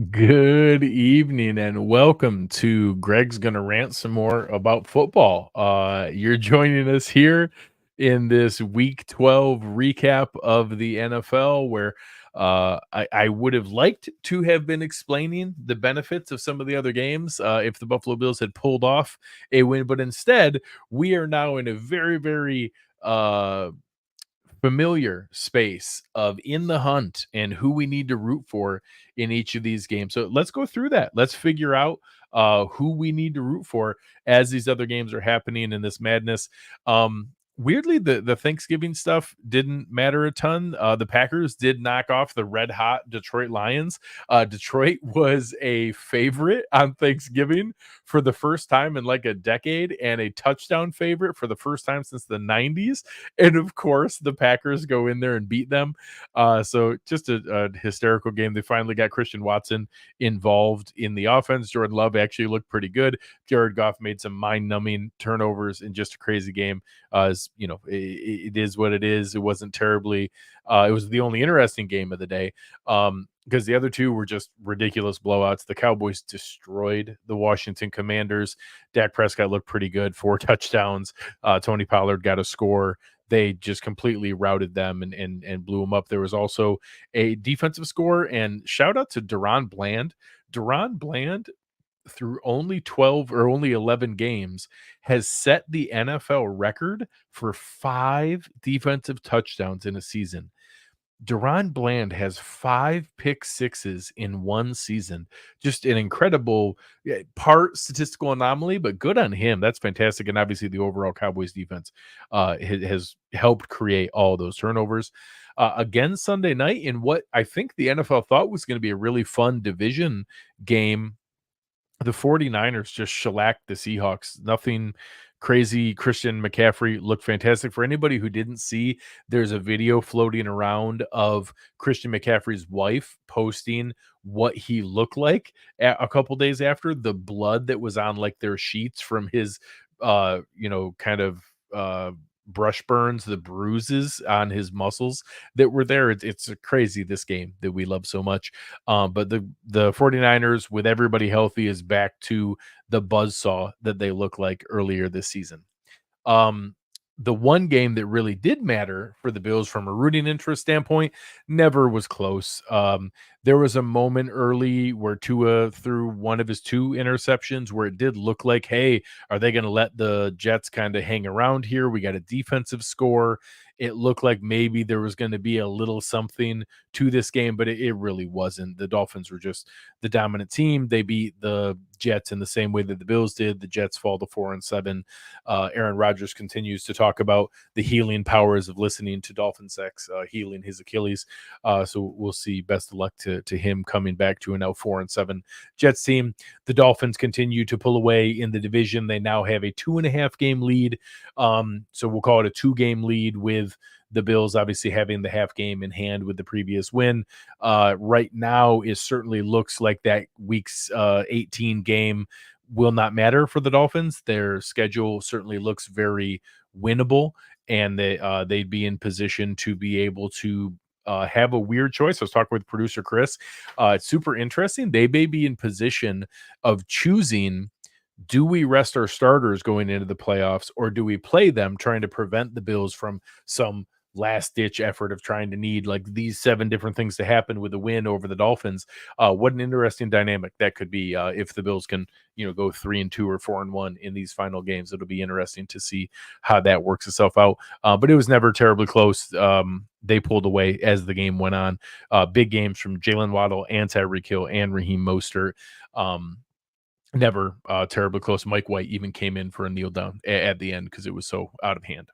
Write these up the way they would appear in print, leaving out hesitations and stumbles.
Good evening and welcome to Greg's Gonna Rant some more about football. You're joining us here in this week 12 recap of the NFL where I would have liked to have been explaining the benefits of some of the other games if the Buffalo Bills had pulled off a win, but instead we are now in a very uh familiar space of in the hunt and who we need to root for in each of these games. So let's go through that. Let's figure out who we need to root for as these other games are happening in this madness. Weirdly, the Thanksgiving stuff didn't matter a ton. The Packers did knock off the red hot Detroit Lions. Detroit was a favorite on Thanksgiving for the first time in like a decade, and a touchdown favorite for the first time since the 90s. And of course, the Packers go in there and beat them. So just a hysterical game. They finally got Christian Watson involved in the offense. Jordan Love actually looked pretty good. Jared Goff made some mind-numbing turnovers in just a crazy game. As you know, it is what it is. It wasn't terribly. It was the only interesting game of the day. Because the other two were just ridiculous blowouts. The Cowboys destroyed the Washington Commanders. Dak Prescott looked pretty good, 4 touchdowns. Tony Pollard got a score. They just completely routed them and blew them up. There was also a defensive score, and shout out to Deron Bland. Deron Bland, through only 12 or only 11 games, has set the NFL record for 5 defensive touchdowns in a season. Deron Bland has 5 pick sixes in one season. Just an incredible part statistical anomaly, but good on him. That's fantastic. And obviously, the overall Cowboys defense has helped create all those turnovers. Again, Sunday night, in what I think the NFL thought was going to be a really fun division game, the 49ers just shellacked the Seahawks. Nothing crazy. Christian McCaffrey looked fantastic. For anybody who didn't see, there's a video floating around of Christian McCaffrey's wife posting what he looked like a couple days after. The blood that was on like their sheets from his kind of brush burns, the bruises on his muscles that were there. It's crazy, this game that we love so much. But the 49ers, with everybody healthy, is back to the buzzsaw that they look like earlier this season. Um, the one game that really did matter for the Bills from a rooting interest standpoint never was close. There was a moment early where Tua threw one of his 2 interceptions where it did look like, hey, are they going to let the Jets kind of hang around here? We got a defensive score. It looked like maybe there was going to be a little something to this game, but it really wasn't. The Dolphins were just the dominant team. They beat the Jets in the same way that the Bills did. The Jets fall to 4-7. Aaron Rodgers continues to talk about the healing powers of listening to Dolphin Sex, healing his Achilles. So we'll see. Best of luck to him coming back to a now 4-7 Jets team. The Dolphins continue to pull away in the division. They now have a 2.5 game lead. So we'll call it a 2-game lead, with the Bills obviously having the half game in hand with the previous win. Right now, it certainly looks like that week's 18 game will not matter for the Dolphins. Their schedule certainly looks very winnable, and they'd be in position to be able to have a weird choice. I was talking with producer Chris. It's super interesting. They may be in position of choosing, do we rest our starters going into the playoffs, or do we play them, trying to prevent the Bills from some last ditch effort of trying to need like these 7 different things to happen with a win over the Dolphins? What an interesting dynamic that could be if the Bills can, go 3-2 or 4-1 in these final games. It'll be interesting to see how that works itself out. But it was never terribly close. They pulled away as the game went on. Big games from Jalen Waddle and Tyreek Hill and Raheem Mostert. Never terribly close. Mike White even came in for a kneel down at the end because it was so out of hand.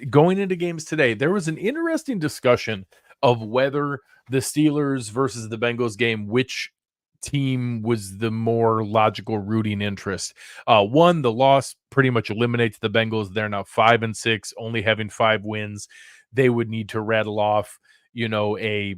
Going into games today, there was an interesting discussion of whether the Steelers versus the Bengals game, which team was the more logical rooting interest. One, the loss pretty much eliminates the Bengals. They're now 5-6, only having 5 wins. They would need to rattle off, a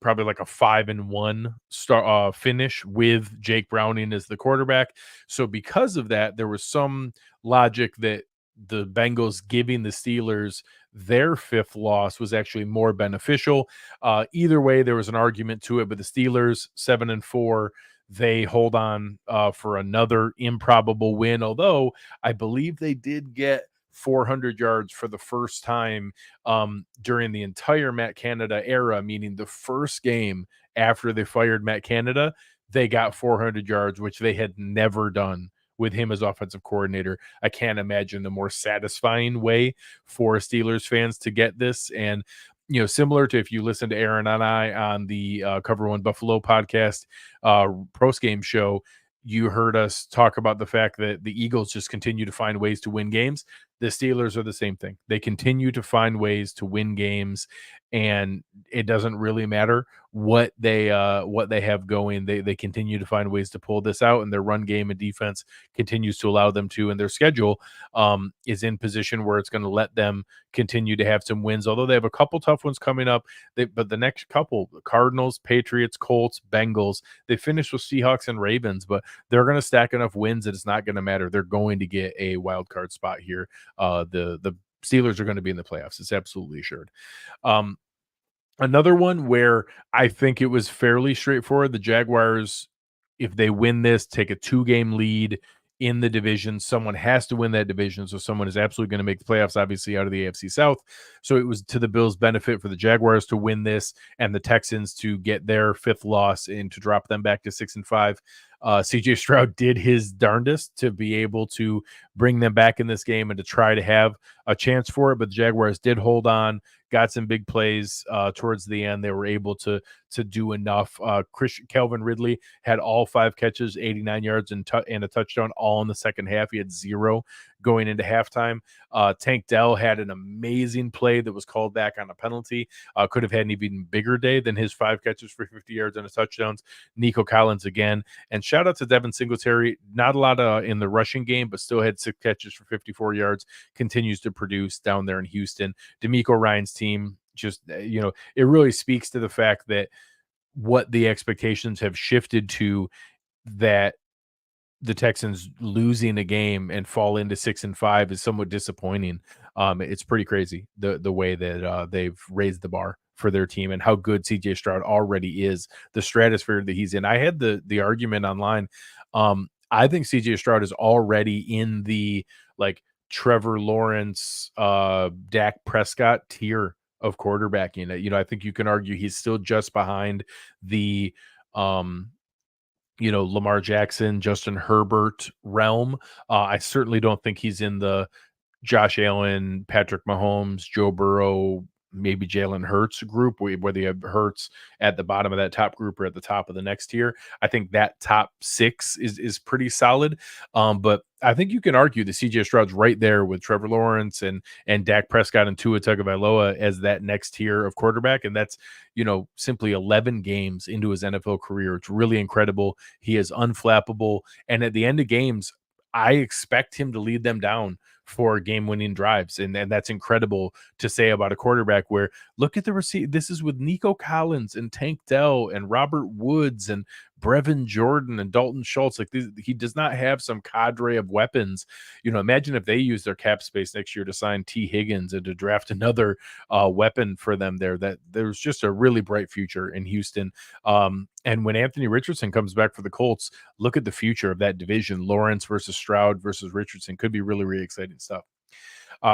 probably like a 5-1 star finish with Jake Browning as the quarterback. So because of that, there was some logic that the Bengals giving the Steelers their fifth loss was actually more beneficial. Either way, there was an argument to it, but the Steelers 7-4, they hold on for another improbable win. Although I believe they did get 400 yards for the first time during the entire Matt Canada era, meaning the first game after they fired Matt Canada, they got 400 yards, which they had never done with him as offensive coordinator. I can't imagine a more satisfying way for Steelers fans to get this. And, similar to if you listen to Aaron and I on the Cover One Buffalo podcast post game show, you heard us talk about the fact that the Eagles just continue to find ways to win games. The Steelers are the same thing. They continue to find ways to win games, and it doesn't really matter what they have going. They continue to find ways to pull this out, and their run game and defense continues to allow them to, and their schedule is in position where it's going to let them continue to have some wins. Although they have a couple tough ones coming up, but the next couple, the Cardinals, Patriots, Colts, Bengals, they finished with Seahawks and Ravens, but they're going to stack enough wins that it's not going to matter. They're going to get a wild card spot here. The Steelers are going to be in the playoffs. It's absolutely assured. Another one where I think it was fairly straightforward. The Jaguars, if they win this, take a 2-game lead in the division. Someone has to win that division, so someone is absolutely going to make the playoffs, obviously, out of the AFC South. So it was to the Bills' benefit for the Jaguars to win this and the Texans to get their fifth loss and to drop them back to 6-5. CJ Stroud did his darndest to be able to bring them back in this game and to try to have a chance for it, but the Jaguars did hold on, got some big plays towards the end. They were able to do enough. Calvin Ridley had all 5 catches, 89 yards, and a touchdown, all in the second half. He had 0 going into halftime. Tank Dell had an amazing play that was called back on a penalty. Could have had an even bigger day than his 5 catches for 50 yards and a touchdowns. Nico Collins again. And shout out to Devin Singletary. Not a lot in the rushing game, but still had 6 catches for 54 yards. Continues to produce down there in Houston. DeMeco Ryan's team, just, it really speaks to the fact that what the expectations have shifted to, that the Texans losing a game and fall into 6-5 is somewhat disappointing. It's pretty crazy the way that they've raised the bar for their team and how good CJ Stroud already is, the stratosphere that he's in. I had the argument online. I think CJ Stroud is already in the Trevor Lawrence, Dak Prescott tier of quarterbacking. I think you can argue he's still just behind the Lamar Jackson, Justin Herbert realm. I certainly don't think he's in the Josh Allen, Patrick Mahomes, Joe Burrow, maybe Jalen Hurts group, whether you have Hurts at the bottom of that top group or at the top of the next tier. I think that top 6 is pretty solid. But I think you can argue that CJ Stroud's right there with Trevor Lawrence and Dak Prescott and Tua Tagovailoa as that next tier of quarterback. And that's, simply 11 games into his NFL career. It's really incredible. He is unflappable. And at the end of games, I expect him to lead them down for game-winning drives, and that's incredible to say about a quarterback. Where look at the receipt. This is with Nico Collins and Tank Dell and Robert Woods and Brevin Jordan and Dalton Schultz. He does not have some cadre of weapons. Imagine if they use their cap space next year to sign T. Higgins and to draft another weapon for them there. That there's just a really bright future in Houston. And when Anthony Richardson comes back for the Colts, look at the future of that division. Lawrence versus Stroud versus Richardson could be really, really exciting stuff.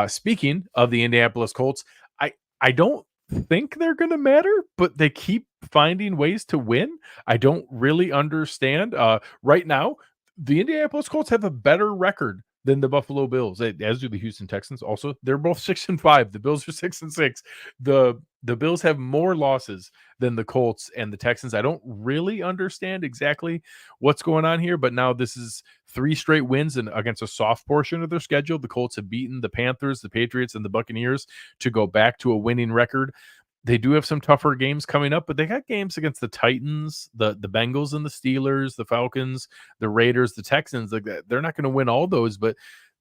Speaking of the Indianapolis Colts, I don't think they're going to matter, but they keep finding ways to win. I don't really understand. Right now, the Indianapolis Colts have a better record than the Buffalo Bills, as do the Houston Texans. Also, they're both 6-5. The Bills are 6-6. The Bills have more losses than the Colts and the Texans. I don't really understand exactly what's going on here, but now this is 3 straight wins and against a soft portion of their schedule. The Colts have beaten the Panthers, the Patriots, and the Buccaneers to go back to a winning record. They do have some tougher games coming up, but they got games against the Titans, the Bengals and the Steelers, the Falcons, the Raiders, the Texans. Like that, they're not going to win all those, but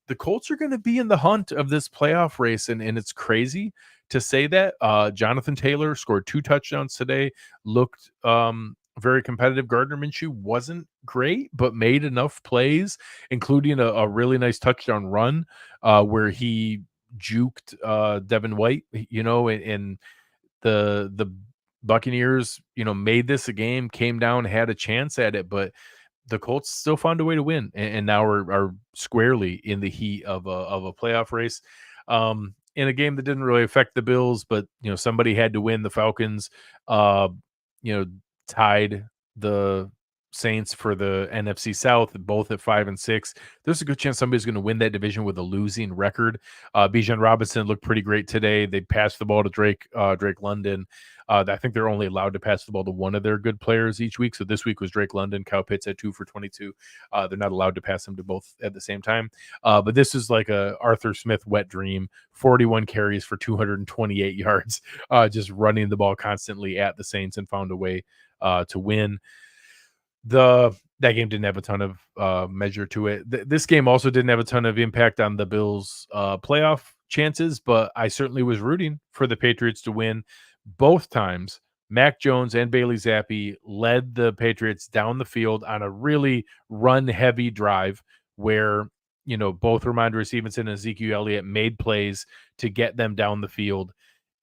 the Colts are going to be in the hunt of this playoff race, and it's crazy to say that. Jonathan Taylor scored 2 touchdowns today, looked very competitive. Gardner Minshew wasn't great, but made enough plays, including a really nice touchdown run where he juked Devin White, and the Buccaneers, made this a game, came down, had a chance at it, but the Colts still found a way to win, and now are squarely in the heat of a playoff race. In a game that didn't really affect the Bills, but somebody had to win. The Falcons, uh, you know, tied the Saints for the NFC South, both at 5-6. There's a good chance somebody's going to win that division with a losing record. Bijan Robinson looked pretty great today. They passed the ball to Drake London. I think they're only allowed to pass the ball to one of their good players each week. So this week was Drake London. Kyle Pitts at 2 for 22. They're not allowed to pass them to both at the same time. But this is like a Arthur Smith wet dream. 41 carries for 228 yards, just running the ball constantly at the Saints, and found a way to win. That game didn't have a ton of measure to it. This game also didn't have a ton of impact on the Bills' playoff chances, but I certainly was rooting for the Patriots to win both times. Mac Jones and Bailey Zappi led the Patriots down the field on a really run-heavy drive where both Ramondre Stevenson and Ezekiel Elliott made plays to get them down the field,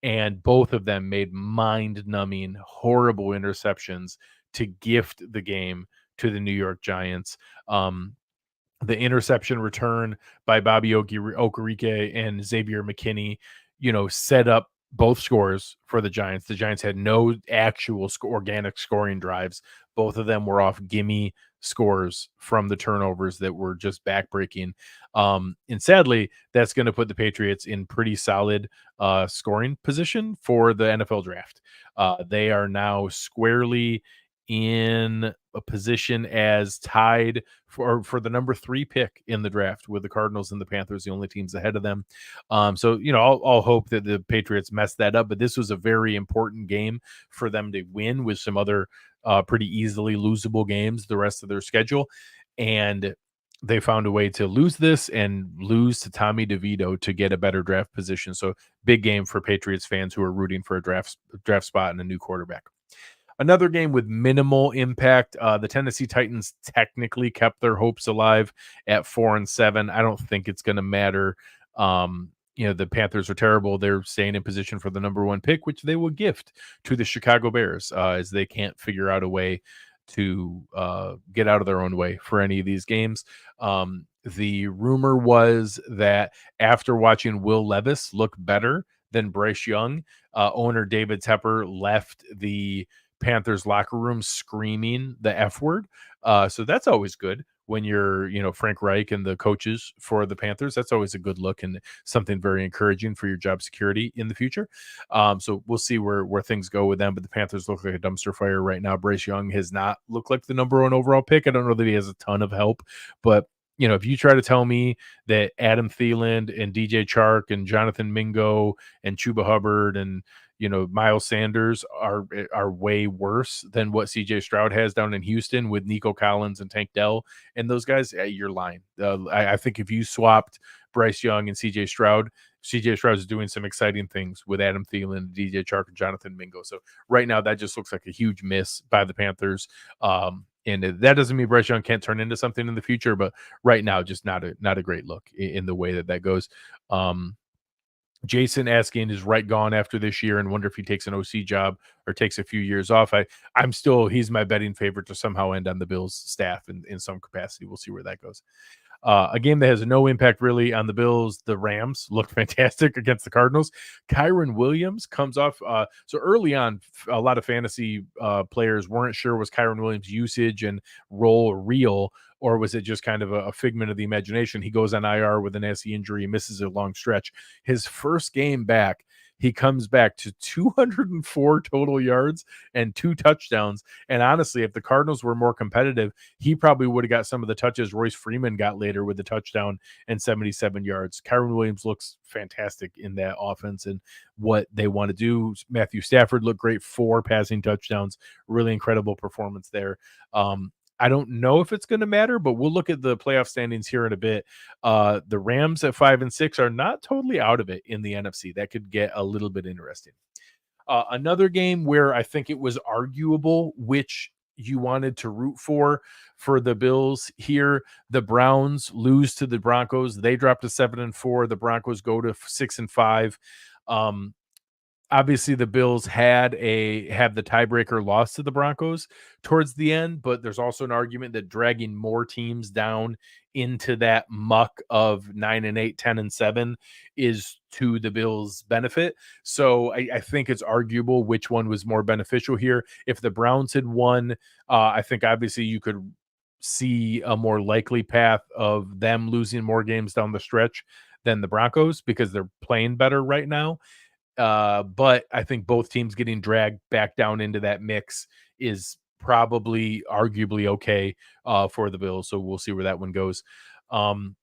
and both of them made mind-numbing, horrible interceptions to gift the game to the New York Giants. The interception return by Bobby Okereke and Xavier McKinney, set up both scores for the Giants. The Giants had no actual organic scoring drives. Both of them were off gimme scores from the turnovers that were just backbreaking. And sadly, that's going to put the Patriots in pretty solid scoring position for the NFL draft. They are now squarely in a position as tied for the number 3 pick in the draft, with the Cardinals and the Panthers the only teams ahead of them. So I'll hope that the Patriots mess that up, but this was a very important game for them to win, with some other pretty easily losable games the rest of their schedule, and they found a way to lose this and lose to Tommy DeVito to get a better draft position. So big game for Patriots fans who are rooting for a draft spot and a new quarterback. Another game with minimal impact. The Tennessee Titans technically kept their hopes alive at 4-7. I don't think it's going to matter. The Panthers are terrible. They're staying in position for the number 1 pick, which they will gift to the Chicago Bears, as they can't figure out a way to get out of their own way for any of these games. The rumor was that after watching Will Levis look better than Bryce Young, owner David Tepper left the Panthers locker room screaming the F word. So that's always good when you're, Frank Reich and the coaches for the Panthers. That's always a good look and something very encouraging for your job security in the future. So we'll see where things go with them. But the Panthers look like a dumpster fire right now. Bryce Young has not looked like the number 1 overall pick. I don't know that he has a ton of help, but if you try to tell me that Adam Thielen and DJ Chark and Jonathan Mingo and Chuba Hubbard and Miles Sanders are way worse than what CJ Stroud has down in Houston with Nico Collins and Tank Dell and those guys, you're lying. I think if you swapped Bryce Young and CJ Stroud is doing some exciting things with Adam Thielen, DJ Chark, and Jonathan Mingo. So right now, that just looks like a huge miss by the Panthers. And that doesn't mean Bryce Young can't turn into something in the future, but right now, just not a great look in the way that goes. Jason asking, is Wright gone after this year, and wonder if he takes an OC job or takes a few years off. He's my betting favorite to somehow end on the Bills staff in some capacity. We'll see where that goes. A game that has no impact really on the Bills. The Rams looked fantastic against the Cardinals. Kyron Williams comes off. So early on, a lot of fantasy players weren't sure, was Kyron Williams' usage and role real, or was it just kind of a figment of the imagination? He goes on IR with an SE injury, misses a long stretch. His first game back, he comes back to 204 total yards and 2 touchdowns. And honestly, if the Cardinals were more competitive, he probably would have got some of the touches Royce Freeman got later with the touchdown and 77 yards. Kyron Williams looks fantastic in that offense and what they want to do. Matthew Stafford looked great, 4 passing touchdowns, really incredible performance there. I don't know if it's going to matter, but we'll look at the playoff standings here in a bit. The Rams at 5-6 are not totally out of it in the NFC. That could get a little bit interesting. Another game where I think it was arguable which you wanted to root for the Bills here. The Browns lose to the Broncos. They drop to 7-4. The Broncos go to 6-5. Um, Obviously the Bills had the tiebreaker loss to the Broncos towards the end, but there's also an argument that dragging more teams down into that muck of 9-8, 10-7 is to the Bills' benefit. So I think it's arguable which one was more beneficial here. If the Browns had won, I think obviously you could see a more likely path of them losing more games down the stretch than the Broncos because they're playing better right now. But I think both teams getting dragged back down into that mix is probably arguably okay for the Bills. So we'll see where that one goes. Um,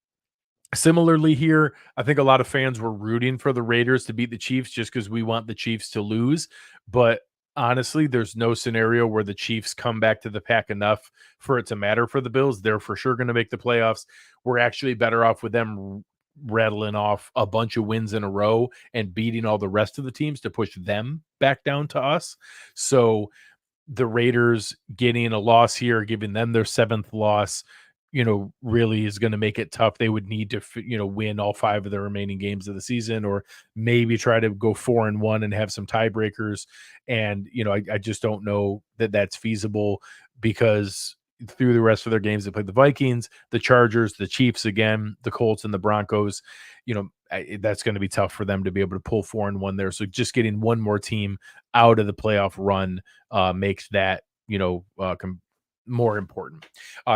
Similarly here, I think a lot of fans were rooting for the Raiders to beat the Chiefs just because we want the Chiefs to lose. But honestly, there's no scenario where the Chiefs come back to the pack enough for it to matter for the Bills. They're for sure going to make the playoffs. We're actually better off with them rattling off a bunch of wins in a row and beating all the rest of the teams to push them back down to us. So the Raiders getting a loss here, giving them their seventh loss, really is going to make it tough. They would need to, win all 5 of the remaining games of the season, or maybe try to go 4-1 and have some tiebreakers. And, I just don't know that that's feasible because through the rest of their games, they played the Vikings, the Chargers, the Chiefs again, the Colts, and the Broncos. That's going to be tough for them to be able to pull 4-1 there. So just getting one more team out of the playoff run makes that, more important.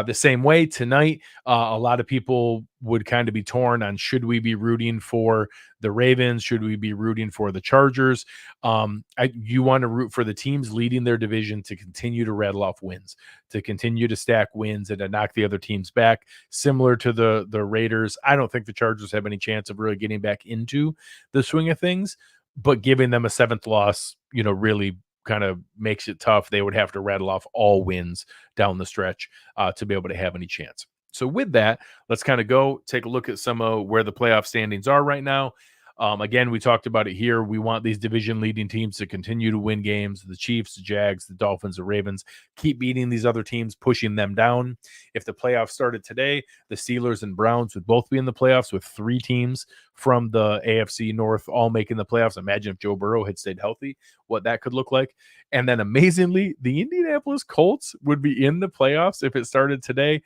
The same way tonight, a lot of people would kind of be torn on should we be rooting for the Ravens? Should we be rooting for the Chargers? You want to root for the teams leading their division to continue to rattle off wins, to continue to stack wins and to knock the other teams back. Similar to the Raiders, I don't think the Chargers have any chance of really getting back into the swing of things, but giving them a 7th loss, really kind of makes it tough. They would have to rattle off all wins down the stretch to be able to have any chance. So with that, let's kind of go take a look at some of where the playoff standings are right now. Again, we talked about it here. We want these division leading teams to continue to win games. The Chiefs, the Jags, the Dolphins, the Ravens keep beating these other teams, pushing them down. If the playoffs started today, the Steelers and Browns would both be in the playoffs with 3 teams from the AFC North all making the playoffs. Imagine if Joe Burrow had stayed healthy, what that could look like. And then amazingly, the Indianapolis Colts would be in the playoffs if it started today.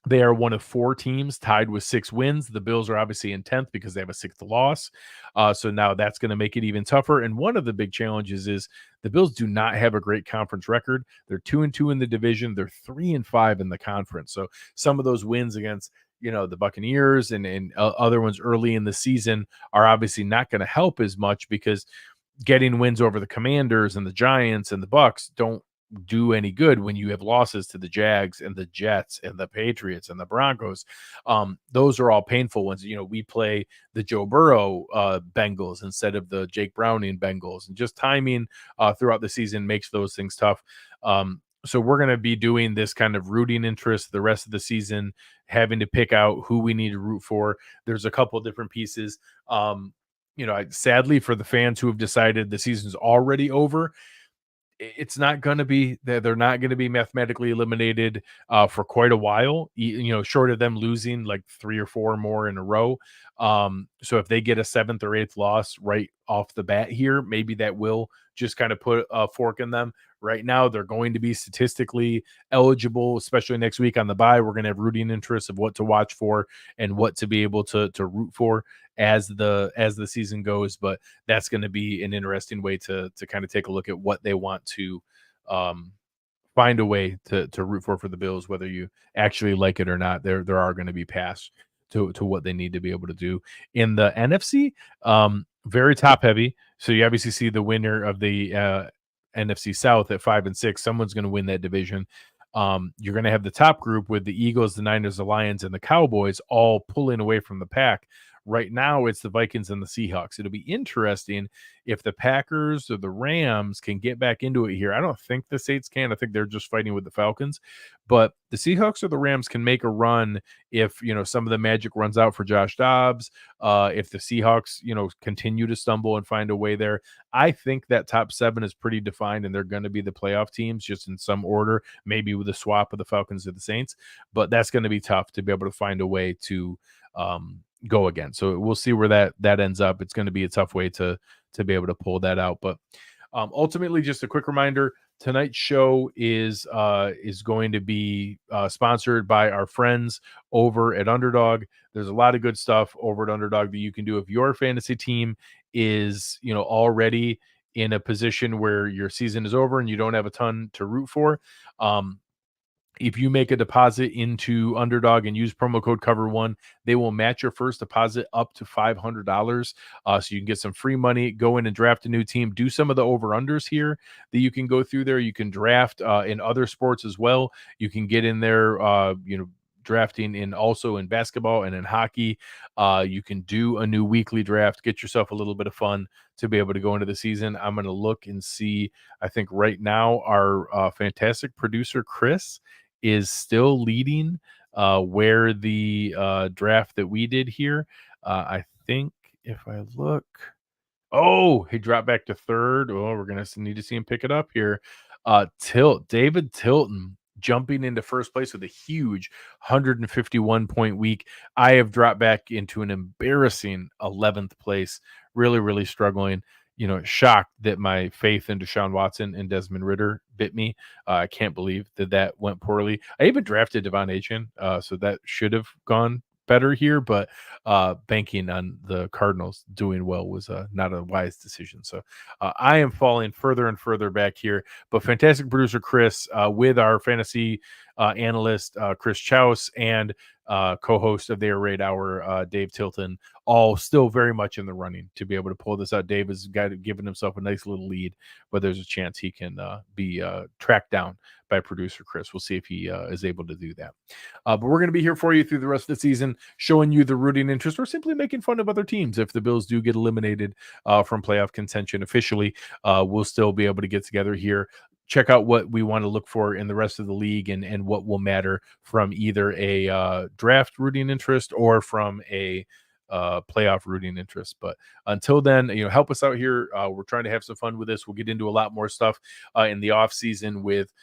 They are one of 4 teams tied with 6 wins. The Bills are obviously in 10th because they have a 6th loss. So now that's going to make it even tougher. And one of the big challenges is the Bills do not have a great conference record. They're 2-2 in the division. They're 3-5 in the conference. So some of those wins against the Buccaneers and other ones early in the season are obviously not going to help as much because getting wins over the Commanders and the Giants and the Bucks don't do any good when you have losses to the Jags and the Jets and the Patriots and the Broncos. Those are all painful ones. We play the Joe Burrow Bengals instead of the Jake Browning Bengals, and just timing throughout the season makes those things tough. So we're going to be doing this kind of rooting interest the rest of the season, having to pick out who we need to root for. There's a couple different pieces. Sadly for the fans who have decided the season's already over, it's not going to be, they're not going to be mathematically eliminated for quite a while, short of them losing like 3 or 4 more in a row. So if they get a 7th or 8th loss right off the bat here, maybe that will just kind of put a fork in them. Right now, they're going to be statistically eligible, especially next week on the bye. We're going to have rooting interests of what to watch for and what to be able to root for as the season goes. But that's going to be an interesting way to kind of take a look at what they want to find a way to root for the Bills, whether you actually like it or not. There are going to be paths to what they need to be able to do in the NFC. Very top heavy. So you obviously see the winner of the NFC South at 5-6. Someone's going to win that division. You're going to have the top group with the Eagles, the Niners, the Lions, and the Cowboys all pulling away from the pack right now it's the Vikings and the Seahawks. It'll be interesting if the Packers or the Rams can get back into it here. I don't think the Saints can. I think they're just fighting with the Falcons, but the Seahawks or the Rams can make a run if, some of the magic runs out for Josh Dobbs. If the Seahawks, continue to stumble and find a way there. I think that top 7 is pretty defined, and they're going to be the playoff teams just in some order, maybe with a swap of the Falcons or the Saints, but that's going to be tough to be able to find a way to go again. So we'll see where that ends up. It's going to be a tough way to be able to pull that out. But ultimately, just a quick reminder: tonight's show is going to be sponsored by our friends over at Underdog. There's a lot of good stuff over at Underdog that you can do if your fantasy team is already in a position where your season is over and you don't have a ton to root for. If you make a deposit into Underdog and use promo code Cover1, they will match your first deposit up to $500. So you can get some free money, go in and draft a new team, do some of the over-unders here that you can go through there. You can draft in other sports as well. You can get in there, drafting in also in basketball and in hockey. You can do a new weekly draft, get yourself a little bit of fun to be able to go into the season. I'm going to look and see. I think right now our fantastic producer, Chris, is still leading where the draft that we did here. I think if I look, oh, he dropped back to third. Oh, we're going to need to see him pick it up here. David Tilton jumping into first place with a huge 151 point week. I have dropped back into an embarrassing 11th place. Really, really struggling. Shocked that my faith in Deshaun Watson and Desmond Ridder bit me. I can't believe that went poorly. I even drafted Devon Achane, so that should have gone better here, but banking on the Cardinals doing well was not a wise decision. So I am falling further and further back here. But fantastic producer Chris, with our fantasy analyst Chris Chouse and co-host of the Air Raid Hour, Dave Tilton, all still very much in the running to be able to pull this out. Dave has given himself a nice little lead, but there's a chance he can be tracked down by producer Chris. We'll see if he is able to do that. But we're going to be here for you through the rest of the season, showing you the rooting interest or simply making fun of other teams. If the Bills do get eliminated from playoff contention officially, we'll still be able to get together here, check out what we want to look for in the rest of the league and what will matter from either a draft rooting interest or from a playoff rooting interest. But until then, help us out here. We're trying to have some fun with this. We'll get into a lot more stuff in the off season with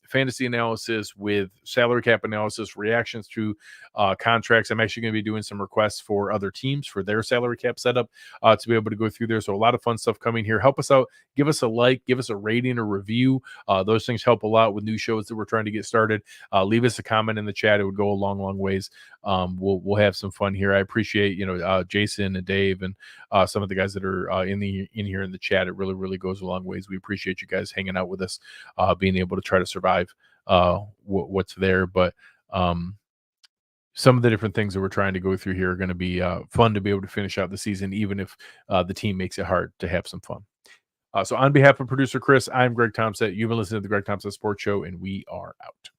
fantasy analysis, with salary cap analysis, reactions to contracts. I'm actually going to be doing some requests for other teams for their salary cap setup to be able to go through there. So a lot of fun stuff coming here. Help us out. Give us a like, give us a rating or review. Those things help a lot with new shows that we're trying to get started. Leave us a comment in the chat. It would go a long, long ways. We'll have some fun here. I appreciate, Jason and Dave and some of the guys that are in here in the chat. It really, really goes a long ways. We appreciate you guys hanging out with us, being able to try to survive what's there. But some of the different things that we're trying to go through here are going to be fun to be able to finish out the season, even if the team makes it hard to have some fun. So on behalf of producer Chris, I'm Greg Thompson. You've been listening to the Greg Thompson Sports Show, and we are out.